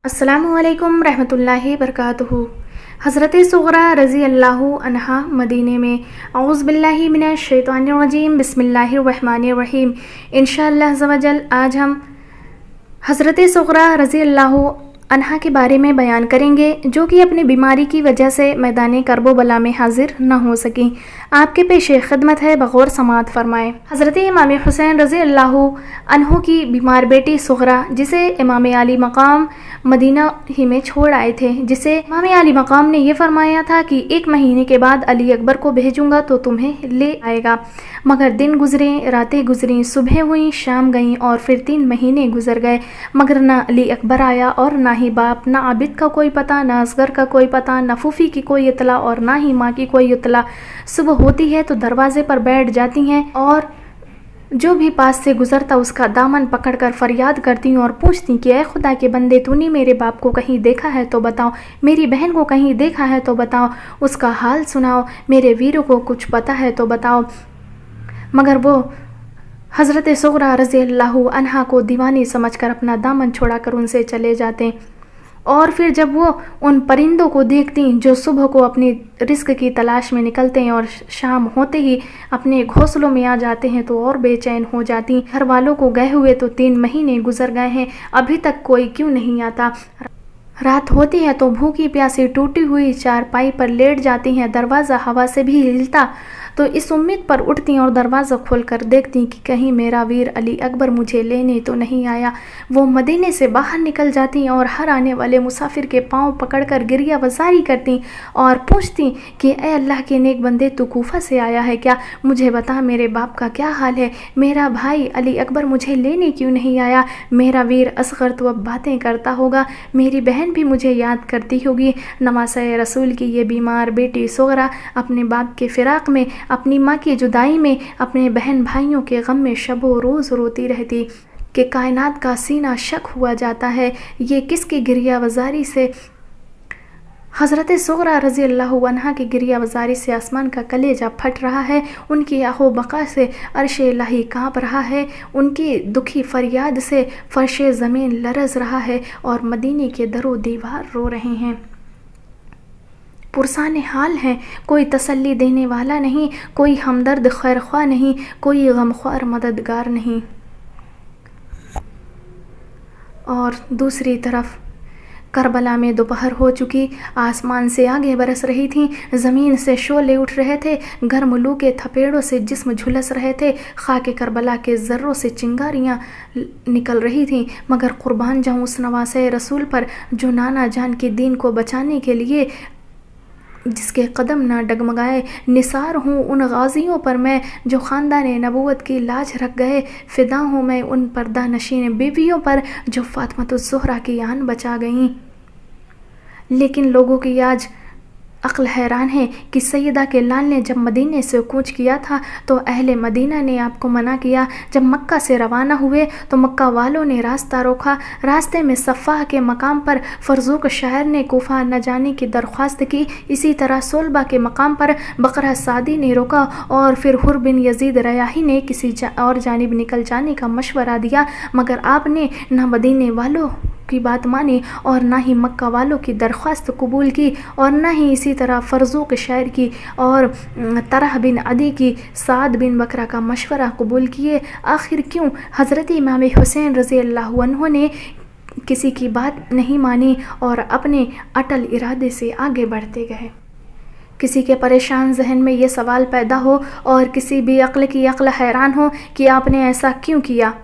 अस्सलामुअलैकुम रहमतुल्लाहि बरकातुहू। हज़रत सुग़रा रज़ी अल्लाहु अन्हा मदीने में औज़ु बिल्लाहि मिनश शैतानिर रजीम बिस्मिल्लाहिर रहमानिर रहीम। इंशाअल्लाह अज़्ज़ व जल आज हम हज़रत सुग़रा रज़ी अल्लाहु अन्हा के बारे में बयान करेंगे, जो कि अपनी बीमारी की वजह से मैदान करबला में हाजिर न हो सकी। आपके पेशे खिदमत है, बग़ौर समात फरमाएँ। हज़रत इमाम हुसैन रज़ी अल्लाहु अन्हु की बीमार बेटी सुग़रा, जिसे इमाम अली मकाम मदीना ही में छोड़ आए थे, जिसे इमाम अली मकाम ने यह फरमाया था कि 1 महीने के बाद अली अकबर को भेजूंगा तो तुम्हें ले आएगा। मगर दिन गुजरे, रातें गुजरी, सुबह हुई, शाम गई और फिर 3 महीने गुजर गए, मगर ना अली अकबर आया और ना ही बाप, ना आबिद का कोई पता, ना असगर का कोई पता, ना फूफी की कोई इतला और ना ही माँ की कोई इतला। सुबह होती है तो दरवाजे पर बैठ जाती हैं और जो भी पास से गुजरता उसका दामन पकड़कर फरियाद करती और पूछती कि ऐ खुदा के बंदे, तूने मेरे बाप को कहीं देखा है तो बताओ, मेरी बहन को कहीं देखा है तो बताओ, उसका हाल सुनाओ, मेरे वीरों को कुछ पता है तो बताओ। मगर वो हज़रत सुग़रा रज़ी अल्लाहु अन्हा को दीवानी समझकर अपना दामन छोड़ाकर उनसे चले जाते। और फिर जब वो उन परिंदों को देखती जो सुबह को अपनी रिस्क की तलाश में निकलते हैं और शाम होते ही अपने घोंसलों में आ जाते हैं तो और बेचैन हो जाती। घर वालों को गए हुए तो 3 महीने गुजर गए हैं, अभी तक कोई क्यों नहीं आता। रात होती है तो भूखी प्यासी टूटी हुई चारपाई पर लेट जाती हैं, दरवाज़ा हवा से भी हिलता तो इस उम्मीद पर उठती और दरवाज़ा खोलकर देखती कि कहीं मेरा वीर अली अकबर मुझे लेने तो नहीं आया। वो मदीने से बाहर निकल जाती और हर आने वाले मुसाफिर के पांव पकड़कर गिरिया वजारी करती और पूछती कि ए अल्लाह के नेक बंदे, तू कूफा से आया है क्या? मुझे बता, मेरे बाप का क्या हाल है? मेरा भाई अली अकबर मुझे लेने क्यों नहीं आया? मेरा वीर असगर तो अब बातें करता होगा, मेरी बहन भी मुझे याद करती होगी। नवासे रसूल की ये बीमार बेटी सुग़रा अपने बाप के फिराक में, अपनी माँ की जुदाई में, अपने बहन भाइयों के गम में शबो रोज़ रोती रहती कि कायनात का सीना शक हुआ जाता है, ये किसकी गिरिया वजारी से। हज़रत सुग़रा रज़ी अल्लाहु अन्हा की गिरिया वजारी से आसमान का कलेजा फट रहा है, उनकी आहो बका से अर्श इलाही काँप रहा है, उनकी दुखी फरियाद से फर्श ज़मीन लरज़ रहा है और मदीने के दरो दीवार रो रहे हैं। पुरसान हाल हैं, कोई तसल्ली देने वाला नहीं, कोई हमदर्द खैरख्वाह नहीं, कोई गमख्वार मददगार नहीं। और दूसरी तरफ करबला में दोपहर हो चुकी, आसमान से आगे बरस रही थी, ज़मीन से शोले उठ रहे थे, गर्म लू के थपेड़ों से जिस्म झुलस रहे थे, खाके करबला के ज़र्रों से चिंगारियाँ निकल रही थीं। मगर कुर्बान जाऊँ उस नवासे रसूल पर जो नाना जान के दीन को बचाने के लिए जिसके कदम ना डगमगाए। निसार हूँ उन गाजियों पर मैं जो ख़ानदान नबूवत की लाज रख गए, फ़िदा हूँ मैं उन पर्दा नशीन बीवियों पर जो फ़ातिमतुज़ ज़ोहरा की आन बचा गईं। लेकिन लोगों की आज अक्ल हैरान है कि सैयदा के लाल ने जब मदीने से कूच किया था तो अहले मदीना ने आपको मना किया। जब मक्का से रवाना हुए तो मक्का वालों ने रास्ता रोका। रास्ते में सफ़ाह के मकाम पर फरजूक शायर ने कूफा न जाने की दरख्वास्त की। इसी तरह सोलबा के मकाम पर बकरा सादी ने रोका और फिर हुर बिन यजीद रयाही ने किसी और जानिब निकल जाने का मशवरा दिया, मगर आपने न मदीने वालों की बात मानी और ना ही मक्का वालों की दरख्वास्त कबूल की और ना ही इसी तरह फरजूक शायर की और तरह बिन अदी की, साद बिन बकरा का मशवरा कबूल किए। आखिर क्यों हज़रत इमाम हुसैन रज़ी अल्लाहु अन्हु ने किसी की बात नहीं मानी और अपने अटल इरादे से आगे बढ़ते गए। किसी के परेशान जहन में ये सवाल पैदा हो और किसी भी अक्ल की अक्ल हैरान हो कि आपने ऐसा क्यों किया,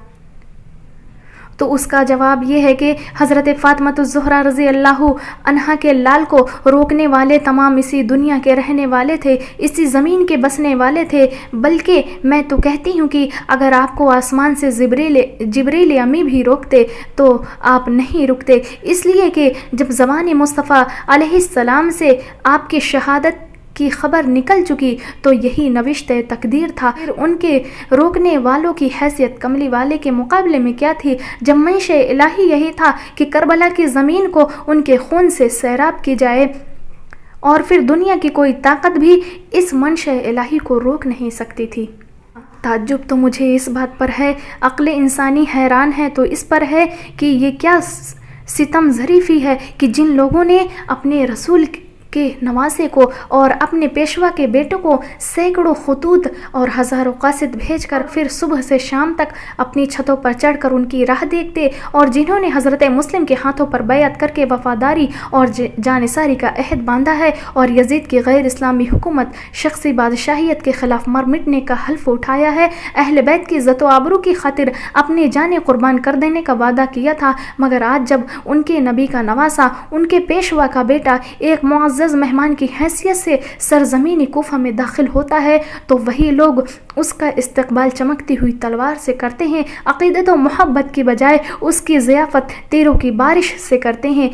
तो उसका जवाब ये है कि हज़रत फ़ातिमतुज़ ज़ोहरा रज़ी अल्लाहु अन्हा के लाल को रोकने वाले तमाम इसी दुनिया के रहने वाले थे, इसी ज़मीन के बसने वाले थे। बल्कि मैं तो कहती हूँ कि अगर आपको आसमान से जिब्रील अमी भी रोकते तो आप नहीं रुकते, इसलिए कि जब ज़बान मुस्तफ़ा अलैहिस्सलाम से आपकी शहादत की खबर निकल चुकी तो यही नविश्ते तकदीर था। फिर उनके रोकने वालों की हैसियत कमली वाले के मुकाबले में क्या थी, जब मंशे इलाही यही था कि करबला की ज़मीन को उनके खून से सैराब की जाए और फिर दुनिया की कोई ताकत भी इस मंशे इलाही को रोक नहीं सकती थी। ताज्जुब तो मुझे इस बात पर है, अक्ल इंसानी हैरान है तो इस पर है कि ये क्या सितम ज़रीफ़ी है कि जिन लोगों ने अपने रसूल के नवासे को और अपने पेशवा के बेटों को सैकड़ों खतूत और हज़ारों कासिद भेजकर फिर सुबह से शाम तक अपनी छतों पर चढ़कर उनकी राह देखते, और जिन्होंने हज़रत मुस्लिम के हाथों पर बैअत करके वफ़ादारी और जानिसारी का अहद बांधा है और यजीद की गैर इस्लामी हुकूमत शख्सी बादशाहियत के ख़िलाफ़ मर मिटने का हल्फ उठाया है, अहल बैत की इज़्ज़त व आबरू की खातिर अपनी जानें कुर्बान कर देने का वादा किया था, मगर आज जब उनके नबी का नवासा, उनके पेशवा का बेटा एक मुअज़्ज़ज़ मेहमान की हैसियत से सरजमीन कूफा में दाखिल होता है तो वही लोग उसका इस्तकबाल चमकती हुई तलवार से करते हैं, अक़ीदत और मोहब्बत की बजाय उसकी ज़ियाफ़त तीरों की बारिश से करते हैं,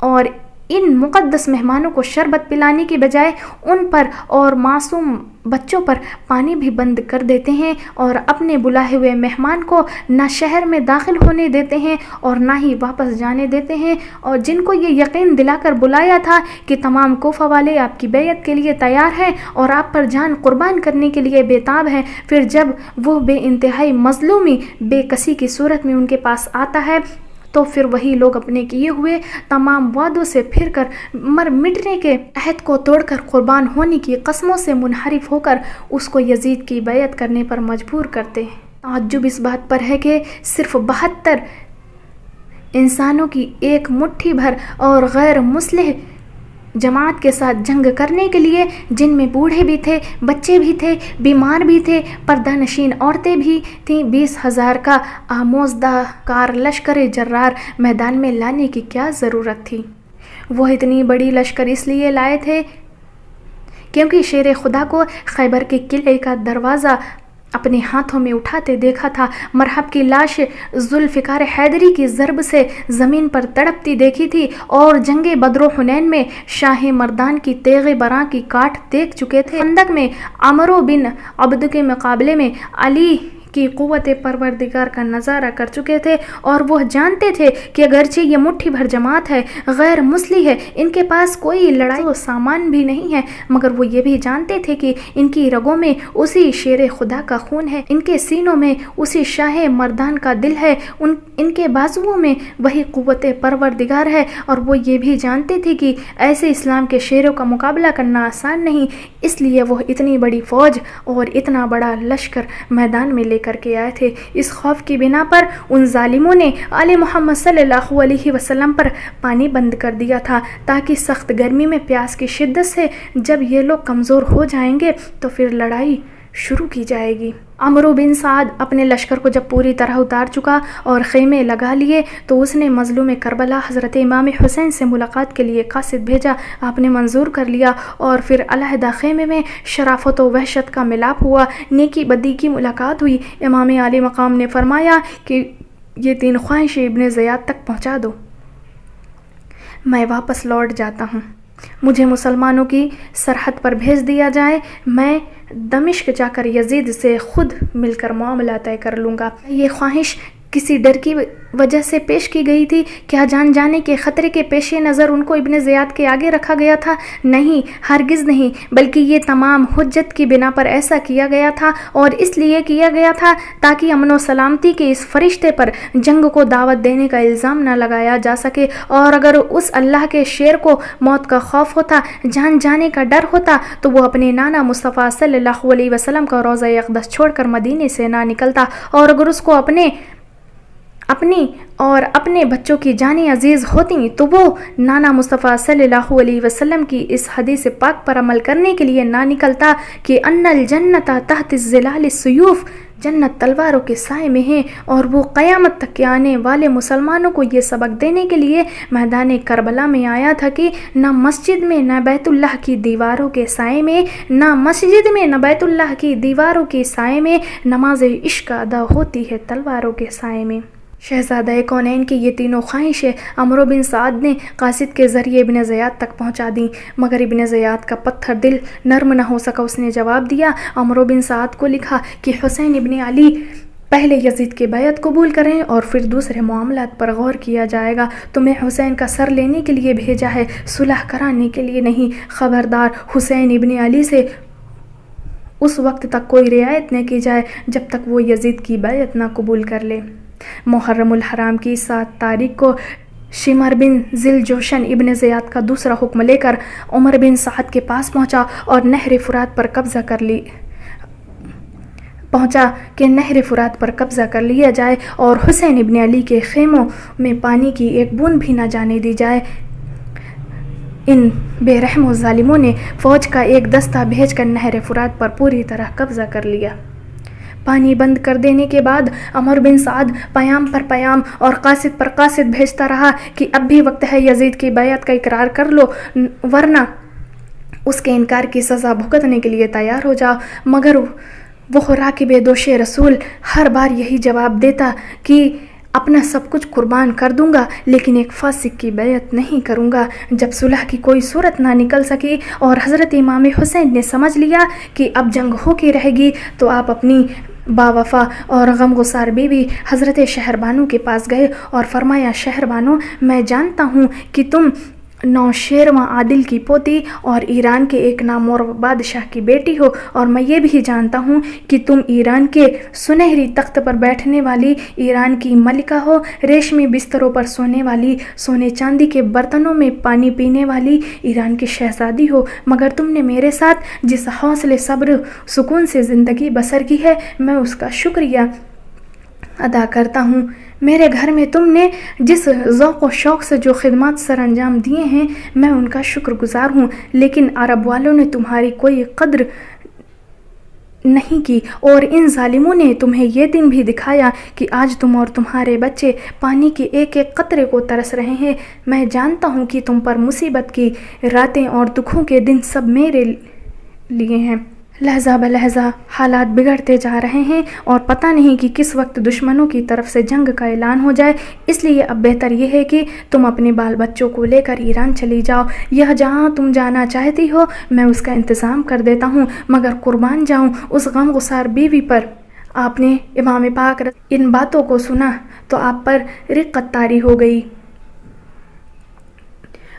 और इन मुक़द्दस मेहमानों को शरबत पिलाने की बजाय उन पर और मासूम बच्चों पर पानी भी बंद कर देते हैं, और अपने बुलाए हुए मेहमान को न शहर में दाखिल होने देते हैं और ना ही वापस जाने देते हैं, और जिनको ये यकीन दिलाकर बुलाया था कि तमाम कोफा वाले आपकी बैयत के लिए तैयार हैं और आप पर जान कुर्बान करने के लिए बेताब हैं, फिर जब वो बेइंतहाई मज़लूमी बेकसी की सूरत में उनके पास आता है तो फिर वही लोग अपने किए हुए तमाम वादों से फिर कर मर मिटने के अहद को तोड़कर कुर्बान होने की कसमों से मुनहरिफ होकर उसको यजीद की बैयत करने पर मजबूर करते हैं। ताज्जुब इस बात पर है कि सिर्फ 72 इंसानों की एक मुट्ठी भर और गैर मुस्लिह जमात के साथ जंग करने के लिए, जिनमें बूढ़े भी थे, बच्चे भी थे, बीमार भी थे, पर्दानशीन औरतें भी थीं, 20,000 का आमोज़दा कार लश्कर जर्रार मैदान में लाने की क्या ज़रूरत थी। वो इतनी बड़ी लश्कर इसलिए लाए थे क्योंकि शेर खुदा को खैबर के किले का दरवाज़ा अपने हाथों में उठाते देखा था, मरहब की लाश जुल्फ़िकार हैदरी की ज़रब से ज़मीन पर तड़पती देखी थी, और जंगे बदरो हुनैन में शाह मर्दान की तेग़े बरां की काट देख चुके थे। खंदक में अमरो बिन अब्द के मुकाबले में अली की क़ुव्वत परवरदिगार का नज़ारा कर चुके थे, और वह जानते थे कि अगरचे ये मुट्ठी भर जमात है, गैर मुस्लिम है, इनके पास कोई लड़ाई व सामान भी नहीं है, मगर वो ये भी जानते थे कि इनकी रगों में उसी शेर खुदा का खून है, इनके सीनों में उसी शाह मर्दान का दिल है, इनके बाजुओं में वही क़ुव्वत परवरदिगार है, और वो ये भी जानते थे कि ऐसे इस्लाम के शेरों का मुकाबला करना आसान नहीं, इसलिए वह इतनी बड़ी फ़ौज और इतना बड़ा लश्कर मैदान में करके आए थे। इस खौफ की बिना पर उन जालिमों ने आले मोहम्मद सल्लल्लाहु अलैहि वसल्लम पर पानी बंद कर दिया था, ताकि सख्त गर्मी में प्यास की शिद्दत से जब ये लोग कमज़ोर हो जाएंगे तो फिर लड़ाई शुरू की जाएगी। अमरू बिन साद अपने लश्कर को जब पूरी तरह उतार चुका और ख़ैमे लगा लिए तो उसने मज़लूम करबला हज़रत इमाम हुसैन से मुलाकात के लिए कासिद भेजा। आपने मंजूर कर लिया और फिर अलहदा ख़ैमे में शराफत व वहशत का मिलाप हुआ, नेकी बदी की मुलाकात हुई। इमाम आली मकाम ने फरमाया कि ये 3 ख्वाहिशें इब्न ज़ियाद तक पहुँचा दो, मैं वापस लौट जाता हूँ, मुझे मुसलमानों की सरहद पर भेज दिया जाए, मैं दमिश्क जाकर यजीद से खुद मिलकर मामला तय कर लूँगा। ये ख्वाहिश किसी डर की वजह से पेश की गई थी? क्या जान जाने के ख़तरे के पेश नज़र उनको इब्न ज़ियाद के आगे रखा गया था? नहीं, हरगिज़ नहीं, बल्कि ये तमाम हुज्जत की बिना पर ऐसा किया गया था, और इसलिए किया गया था ताकि अमन व सलामती के इस फरिश्ते पर जंग को दावत देने का इल्ज़ाम न लगाया जा सके। और अगर उस अल्लाह के शेर को मौत का खौफ होता, जान जाने का डर होता, तो वो अपने नाना मुस्तफ़ा सल्लल्लाहु अलैहि वसल्लम का रोज़ा अक़दस छोड़कर मदीने से ना निकलता, और अगर उसको अपनी और अपने बच्चों की जानें अजीज़ होती तो वो नाना मुस्तफ़ा सल्लल्लाहु अलैहि वसल्लम की इस हदीस पाक पर अमल करने के लिए ना निकलता कि अन्नल जन्नत तहत ज़िलाल सुयूफ़, जन्नत तलवारों के साए में है। और वो क़यामत तक के आने वाले मुसलमानों को ये सबक देने के लिए मैदान करबला में आया था कि न मस्जिद में न बैतुल्लाह की दीवारों के साए में, न मस्जिद में न बैतुल्लाह की दीवारों के साए में नमाज इश्क अदा होती है तलवारों के साए में। शहज़ादा कौनैन की ये तीनों ख्वाहिशें अमरो बिन साद ने कासिद के ज़रिए इब्न ज़ियाद तक पहुंचा दी, मगर इब्न ज़ियाद का पत्थर दिल नर्म न हो सका। उसने जवाब दिया, अमरो बिन साद को लिखा कि हुसैन इब्न अली पहले यजीद की बैत कबूल करें और फिर दूसरे मामलात पर गौर किया जाएगा। तुम्हें हुसैन का सर लेने के लिए भेजा है, सुलह कराने के लिए नहीं। ख़बरदार, हुसैन इब्न अली से उस वक्त तक कोई रियायत न की जाए जब तक वो यजीद की बैत ना कबूल कर ले। محرم الحرام کی 7 تاریخ کو شمر بن ذل جوشن ابن زیاد کا دوسرا حکم لے کر عمر بن سعد کے پاس پہنچا اور نہر فرات پر قبضہ کر لیا جائے اور حسین ابن علی کے خیموں میں پانی کی ایک بوند بھی نہ جانے دی جائے۔ ان بے رحم و ظالموں نے فوج کا ایک دستہ بھیج کر نہر فرات پر پوری طرح قبضہ کر لیا۔ پانی بند کر دینے کے بعد عمر بن سعد پیام پر پیام اور قاصد پر قاصد بھیجتا رہا کہ اب بھی وقت ہے، یزید کی بیعت کا اقرار کر لو ورنہ اس کے انکار کی سزا بھگتنے کے لیے تیار ہو جاؤ۔ مگر وہ راکب دوش رسول ہر بار یہی جواب دیتا کہ اپنا سب کچھ قربان کر دوں گا لیکن ایک فاسق کی بیعت نہیں کروں گا۔ جب صلح کی کوئی صورت نہ نکل سکی اور حضرت امام حسین نے سمجھ لیا کہ اب جنگ ہو کے رہے گی تو آپ اپنی باوفا اور غمگسار بیوی حضرت شہربانو کے پاس گئے اور فرمایا، شہربانو، میں جانتا ہوں کہ تم نوشیروان عادل کی پوتی اور ایران کے ایک نامور بادشاہ کی بیٹی ہو، اور میں یہ بھی جانتا ہوں کہ تم ایران کے سنہری تخت پر بیٹھنے والی ایران کی ملکہ ہو، ریشمی بستروں پر سونے والی، سونے چاندی کے برتنوں میں پانی پینے والی ایران کی شہزادی ہو، مگر تم نے میرے ساتھ جس حوصلے صبر سکون سے زندگی بسر کی ہے میں اس کا شکریہ ادا کرتا ہوں۔ میرے گھر میں تم نے جس ذوق و شوق سے جو خدمات سر انجام دیے ہیں میں ان کا شکر گزار ہوں، لیکن عرب والوں نے تمہاری کوئی قدر نہیں کی اور ان ظالموں نے تمہیں یہ دن بھی دکھایا کہ آج تم اور تمہارے بچے پانی کے ایک ایک قطرے کو ترس رہے ہیں۔ میں جانتا ہوں کہ تم پر مصیبت کی راتیں اور دکھوں کے دن سب میرے لیے ہیں۔ لہجہ بلہجہ حالات بگڑتے جا رہے ہیں اور پتہ نہیں کہ کس وقت دشمنوں کی طرف سے جنگ کا اعلان ہو جائے، اس لیے اب بہتر یہ ہے کہ تم اپنے بال بچوں کو لے کر ایران چلی جاؤ، یہ جہاں تم جانا چاہتی ہو میں اس کا انتظام کر دیتا ہوں، مگر قربان جاؤں اس غمگسار بیوی پر۔ آپ نے امام پاک ان باتوں کو سنا تو آپ پر رقت طاری ہو گئی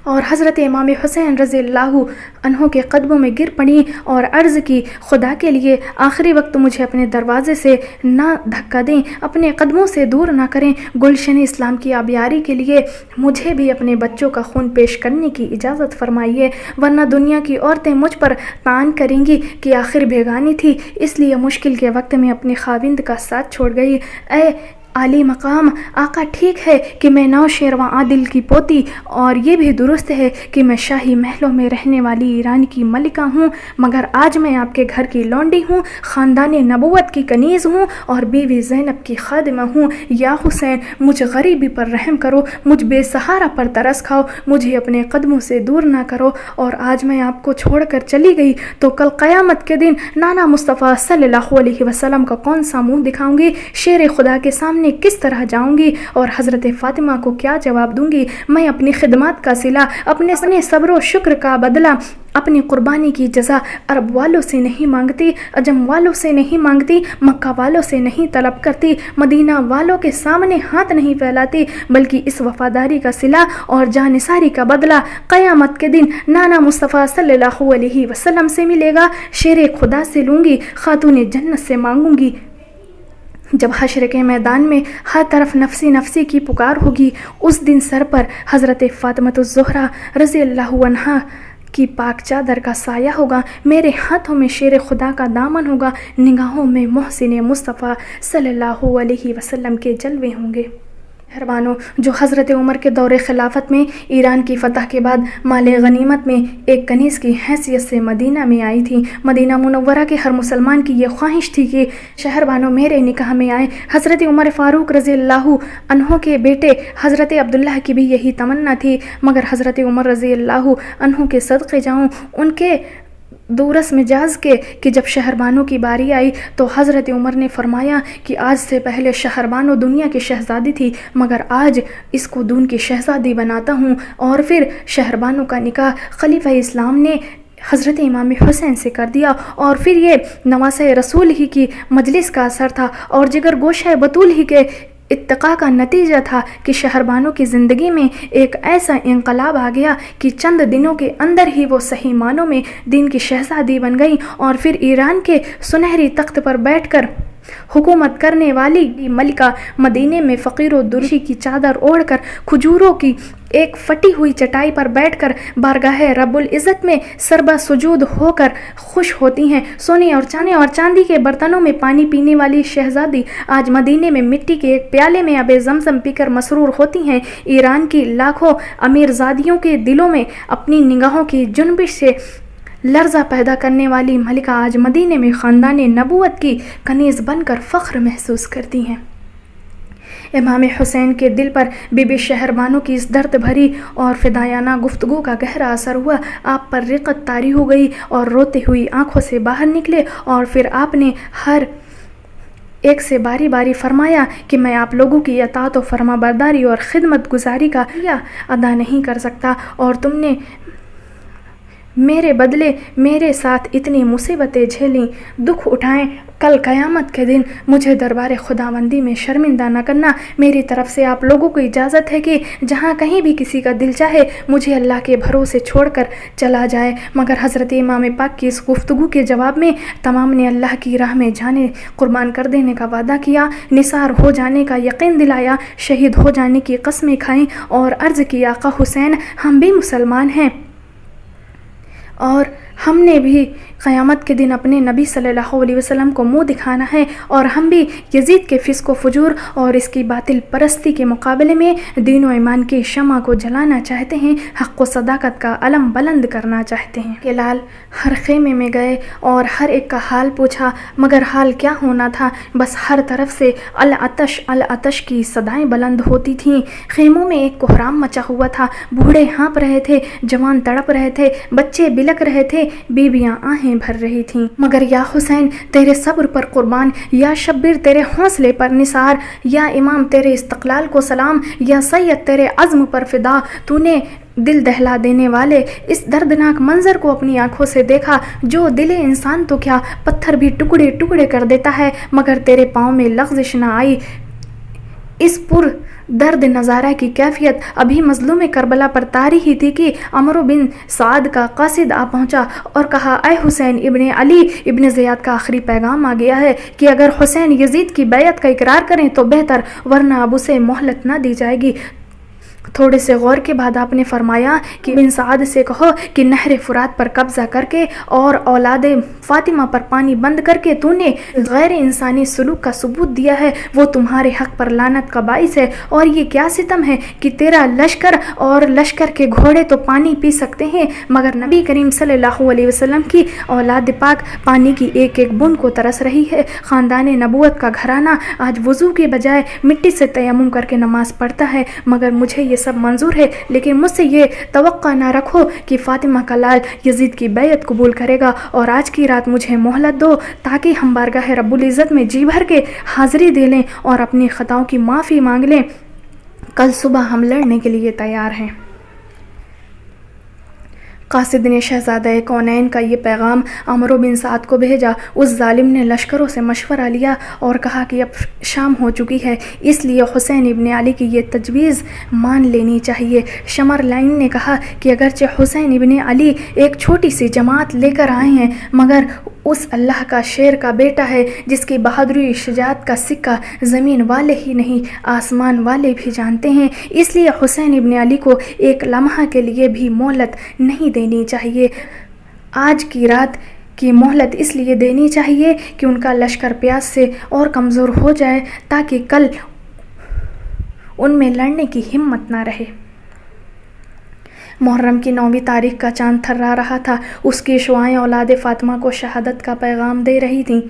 اور حضرت امام حسین رضی اللہ عنہ کے قدموں میں گر پڑی اور عرض کی، خدا کے لیے آخری وقت مجھے اپنے دروازے سے نہ دھکا دیں، اپنے قدموں سے دور نہ کریں، گلشن اسلام کی آبیاری کے لیے مجھے بھی اپنے بچوں کا خون پیش کرنے کی اجازت فرمائیے، ورنہ دنیا کی عورتیں مجھ پر طعن کریں گی کہ آخر بیگانی تھی اس لیے مشکل کے وقت میں اپنے خاوند کا ساتھ چھوڑ گئی۔ اے عالی مقام آقا، ٹھیک ہے کہ میں نوشیروان عادل کی پوتی اور یہ بھی درست ہے کہ میں شاہی محلوں میں رہنے والی ایران کی ملکہ ہوں، مگر آج میں آپ کے گھر کی لونڈی ہوں، خاندان نبوت کی کنیز ہوں اور بیوی زینب کی خادمہ ہوں۔ یا حسین، مجھ غریبی پر رحم کرو، مجھ بے سہارا پر ترس کھاؤ، مجھے اپنے قدموں سے دور نہ کرو، اور آج میں آپ کو چھوڑ کر چلی گئی تو کل قیامت کے دن نانا مصطفیٰ صلی اللہ علیہ وسلم کا کون سا منہ دکھاؤں گی، شیر خدا کے سامنے کس طرح جاؤں گی اور حضرت فاطمہ کو کیا جواب دوں گی؟ میں اپنی خدمات کا صلہ، اپنے صبر و شکر کا بدلہ، اپنی قربانی کی جزا عرب والوں سے نہیں مانگتی، عجم والوں سے نہیں مانگتی، مکہ والوں سے نہیں طلب کرتی، مدینہ والوں کے سامنے ہاتھ نہیں پھیلاتی، بلکہ اس وفاداری کا صلہ اور جانثاری کا بدلہ قیامت کے دن نانا مصطفیٰ صلی اللہ علیہ وسلم سے ملے گا، شیر خدا سے لوں گی، خاتون جنت سے مانگوں گی۔ جب حشر کے میدان میں ہر طرف نفسی نفسی کی پکار ہوگی، اس دن سر پر حضرت فاطمہ الزہرا رضی اللہ عنہا کی پاک چادر کا سایہ ہوگا، میرے ہاتھوں میں شیر خدا کا دامن ہوگا، نگاہوں میں محسن مصطفیٰ صلی اللہ علیہ وسلم کے جلوے ہوں گے۔ مہربانوں، جو حضرت عمر کے دور خلافت میں ایران کی فتح کے بعد مال غنیمت میں ایک کنیز کی حیثیت سے مدینہ میں آئی تھی، مدینہ منورہ کے ہر مسلمان کی یہ خواہش تھی کہ شہربانوں میرے نکاح میں آئیں۔ حضرت عمر فاروق رضی اللہ عنہ کے بیٹے حضرت عبداللہ کی بھی یہی تمنا تھی، مگر حضرت عمر رضی اللہ عنہ کے صدقے جاؤں ان کے دورس مجاز کے کہ جب شہربانوں کی باری آئی تو حضرت عمر نے فرمایا کہ آج سے پہلے شہربانو دنیا کی شہزادی تھی، مگر آج اس کو دون کی شہزادی بناتا ہوں، اور پھر شہربانو کا نکاح خلیفہ اسلام نے حضرت امام حسین سے کر دیا، اور پھر یہ نواسہ رسول ہی کی مجلس کا اثر تھا اور جگر گوشہ بطول ہی کے اتقاء کا نتیجہ تھا کہ شہربانوں کی زندگی میں ایک ایسا انقلاب آ گیا کہ چند دنوں کے اندر ہی وہ صحیح معنوں میں دین کی شہزادی بن گئی اور پھر ایران کے سنہری تخت پر بیٹھ کر हुकूमत करने वाली मलिका मदीने में फ़कीर व दुर्शी की चादर ओढ़कर खजूरों की एक फटी हुई चटाई पर बैठकर बारगाह रब्बुल इज़्ज़त में सरबा सुजूद होकर खुश होती हैं। सोने और चांदी के बर्तनों में पानी पीने वाली शहजादी आज मदीने में मिट्टी के एक प्याले में आबे ज़मज़म पीकर मसरूर होती हैं। ईरान की लाखों अमीरजादियों के दिलों में अपनी निगाहों की जुनबिश से लर्जा पैदा करने वाली मलिका आज मदीने में ख़ानदान नबूवत की कनीज़ बनकर फ़ख्र महसूस करती हैं। इमाम हुसैन के दिल पर बीबी शहरबानो की इस दर्द भरी और फ़िदायाना गुफ्तगू का गहरा असर हुआ। आप पर रिक़त तारी हो गई और रोती हुई आँखों से बाहर निकले और फिर आपने हर एक से बारी बारी फरमाया कि मैं आप लोगों की अताअत व फरमाबरदारी और खिदमत गुजारी का अदा नहीं कर सकता, और तुमने मेरे बदले मेरे साथ इतनी मुसीबतें झेलीं, दुख उठाएं। कल क़यामत के दिन मुझे दरबार खुदाबंदी में शर्मिंदा न करना। मेरी तरफ़ से आप लोगों को इजाज़त है कि जहाँ कहीं भी किसी का दिल चाहे मुझे अल्लाह के भरोसे छोड़कर चला जाए। मगर हज़रत इमाम पाक की इस गुफ्तगू के जवाब में तमाम ने अल्लाह की राह में जाने कुर्बान कर देने का वादा किया, निसार हो जाने का यकीन दिलाया, शहीद हो जाने की कस्में खाईं और अर्ज़ की, आका हुसैन हम भी मुसलमान हैं और हमने भी क़यामत के दिन अपने नबी सल्लल्लाहु अलैहि वसल्लम को मुँह दिखाना है, और हम भी यजीद के फ़िस्क़ व फुजूर और इसकी बातिल परस्ती के मुकाबले में दीन व ईमान की शमा को जलाना चाहते हैं, हक़ व सदाकत का अलम बुलंद करना चाहते हैं। के लाल हर खेमे में गए और हर एक का हाल पूछा, मगर हाल क्या होना था, बस हर तरफ से अल अतश की सदाएँ बुलंद होती थीं। खेमों में एक कोहराम मचा हुआ था, बूढ़े हाँप रहे थे, जवान तड़प रहे थे, बच्चे बिलक रहे थे, बीबियाँ आहें भर रही थीं। मगर या हुसैन तेरे सब्र पर कुर्बान, या शब्बीर तेरे हौसले पर निसार, या इमाम तेरे इस्तक़लाल को सलाम, या सैयद तेरे अज़्म पर फ़िदा। तूने दिल दहला देने वाले इस दर्दनाक मंजर को अपनी आंखों से देखा, जो दिले इंसान तो क्या पत्थर भी टुकड़े टुकड़े कर देता है, मगर तेरे पाँव में लग़्ज़िश न आई। इस पुर दर्द नज़ारा की कैफियत अभी मज़लूम करबला पर तारी ही थी कि अमर बिन साद का कासिद आ पहुंचा और कहा, ऐ हुसैन इब्ने अली इब्ने ज़ियाद का आखिरी पैगाम आ गया है कि अगर हुसैन यजीद की बैत का इकरार करें तो बेहतर, वरना अब उसे मोहलत ना दी जाएगी। थोड़े से गौर के बाद आपने फरमाया कि बिन साद से कहो कि नहर फुरात पर कब्ज़ा करके और औलादे फ़ातिमा पर पानी बंद करके तूने गैर इंसानी सलूक का सबूत दिया है, वो तुम्हारे हक़ पर लानत का बाइस है। और ये क्या सितम है कि तेरा लश्कर और लश्कर के घोड़े तो पानी पी सकते हैं, मगर नबी करीम सल्लल्लाहु अलैहि वसल्लम की औलाद पाक पानी की एक एक बूंद को तरस रही है। ख़ानदान नबूवत का घराना आज वज़ू के बजाय मिट्टी से तयम्मुम करके नमाज़ पढ़ता है, मगर मुझे ये सब मंजूर है, लेकिन मुझसे ये तवक्का ना रखो कि फ़ातिमा का लाल यजीद की बैत कबूल करेगा, और आज की रात मुझे मोहलत दो ताकि हम बारगाह रब्बुल इज़्ज़त में जी भर के हाज़िरी दे लें और अपनी ख़ताओं की माफ़ी मांग लें। कल सुबह हम लड़ने के लिए तैयार हैं। कासिद ने शहज़ादा कौनैन का ये पैगाम अमर बिन साद को भेजा। उस जालिम ने लश्करों से मशवरा लिया और कहा कि अब शाम हो चुकी है, इसलिए हुसैन इब्ने अली की ये तजवीज़ मान लेनी चाहिए। शमर लाइन ने कहा कि अगरचे हुसैन इब्ने अली एक छोटी सी जमात लेकर आए हैं, मगर उस अल्लाह का शेर का बेटा है जिसकी बहादुरी शजाअत का सिक्का ज़मीन वाले ही नहीं आसमान वाले भी जानते हैं, इसलिए हुसैन इब्ने अली को एक लम्हा के लिए भी मोहलत नहीं देनी चाहिए। आज की रात की मोहलत इसलिए देनी चाहिए कि उनका लश्कर प्यास से और कमज़ोर हो जाए, ताकि कल उनमें लड़ने की हिम्मत ना रहे। मुहर्रम की 9वीं तारीख का चाँद थर्रा रहा था। उसकी शुआएं औलाद फ़ातिमा को शहादत का पैगाम दे रही थीं।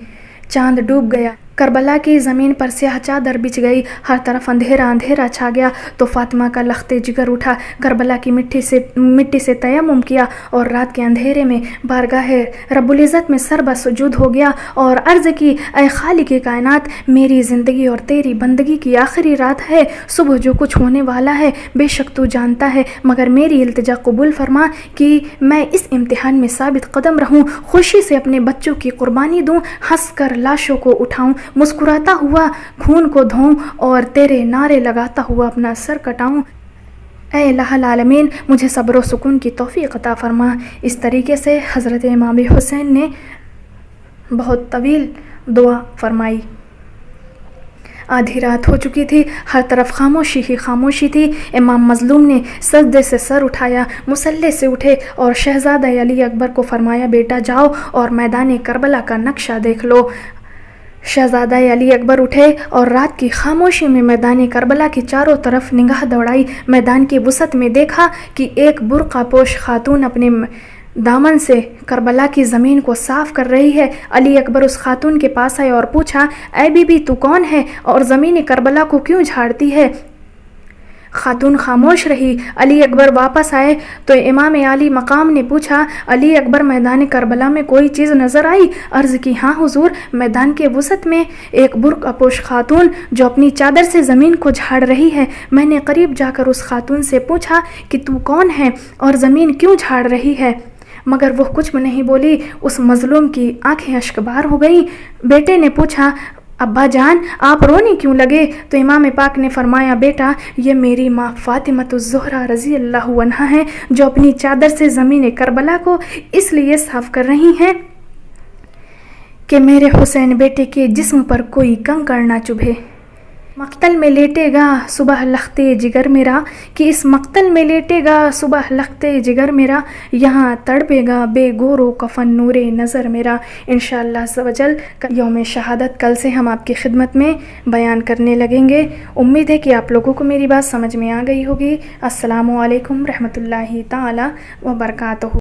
चाँद डूब गया, करबला की ज़मीन पर स्याह चादर बिछ गई, हर तरफ अंधेरा अंधेरा छा गया। तो फ़ातिमा का लख्ते जिगर उठा, करबला की मिट्टी से तयम्मुम किया और रात के अंधेरे में बारगाह रब्बुल इज़्ज़त में सरबा सुजूद हो गया और अर्ज़ की, ऐ खालिक़े कायनात, मेरी ज़िंदगी और तेरी बंदगी की आखिरी रात है। सुबह जो कुछ होने वाला है बेशक तू जानता है, मगर मेरी इल्तिजा कबूल फरमा कि मैं इस इम्तिहान में साबित कदम रहूं, खुशी से अपने बच्चों की कुर्बानी दूं, हंस कर लाशों को उठाऊं, मुस्कुराता हुआ खून को धोऊं और तेरे नारे लगाता हुआ अपना सर कटाऊं। ऐ इलाहुल आलमीन, मुझे सब्र व सुकून की तौफीक अता फरमा। इस तरीके से हज़रत इमाम हुसैन ने बहुत तवील दुआ फरमाई। آدھی رات ہو چکی تھی، ہر طرف خاموشی ہی خاموشی تھی۔ امام مظلوم نے سجدے سے سر اٹھایا، مصلی سے اٹھے اور شہزادہ علی اکبر کو فرمایا بیٹا جاؤ اور میدان کربلا کا نقشہ دیکھ لو۔ شہزادہ علی اکبر اٹھے اور رات کی خاموشی میں میدان کربلا کی چاروں طرف نگاہ دوڑائی۔ میدان کی وسعت میں دیکھا کہ ایک برقع پوش خاتون اپنے دامن سے کربلا کی زمین کو صاف کر رہی ہے۔ علی اکبر اس خاتون کے پاس آئے اور پوچھا اے بی بی تو کون ہے اور زمین کربلا کو کیوں جھاڑتی ہے؟ خاتون خاموش رہی۔ علی اکبر واپس آئے تو امام عالی مقام نے پوچھا علی اکبر میدان کربلا میں کوئی چیز نظر آئی؟ عرض کی ہاں حضور، میدان کے وسط میں ایک برقع پوش خاتون جو اپنی چادر سے زمین کو جھاڑ رہی ہے۔ میں نے قریب جا کر اس خاتون سے پوچھا کہ تو کون ہے اور زمین کیوں جھاڑ رہی ہے، مگر وہ کچھ نہیں بولی۔ اس مظلوم کی آنکھیں اشکبار ہو گئیں۔ بیٹے نے پوچھا ابا جان آپ رونے کیوں لگے؟ تو امام پاک نے فرمایا بیٹا یہ میری ماں فاطمۃ الزہرا رضی اللہ عنہا ہیں جو اپنی چادر سے زمین کربلا کو اس لیے صاف کر رہی ہیں کہ میرے حسین بیٹے کے جسم پر کوئی کنکر نہ چبھے۔ مقتل میں لیٹے گا صبح لختے جگر میرا، کہ اس مقتل میں لیٹے گا صبح لختے جگر میرا، یہاں تڑپے گا بے گور و کفن نور نظر میرا۔ انشاءاللہ عز و جل یوم شہادت کل سے ہم آپ کی خدمت میں بیان کرنے لگیں گے۔ امید ہے کہ آپ لوگوں کو میری بات سمجھ میں آ گئی ہوگی۔ السلام علیکم رحمۃ اللہ تعالی وبرکاتہ۔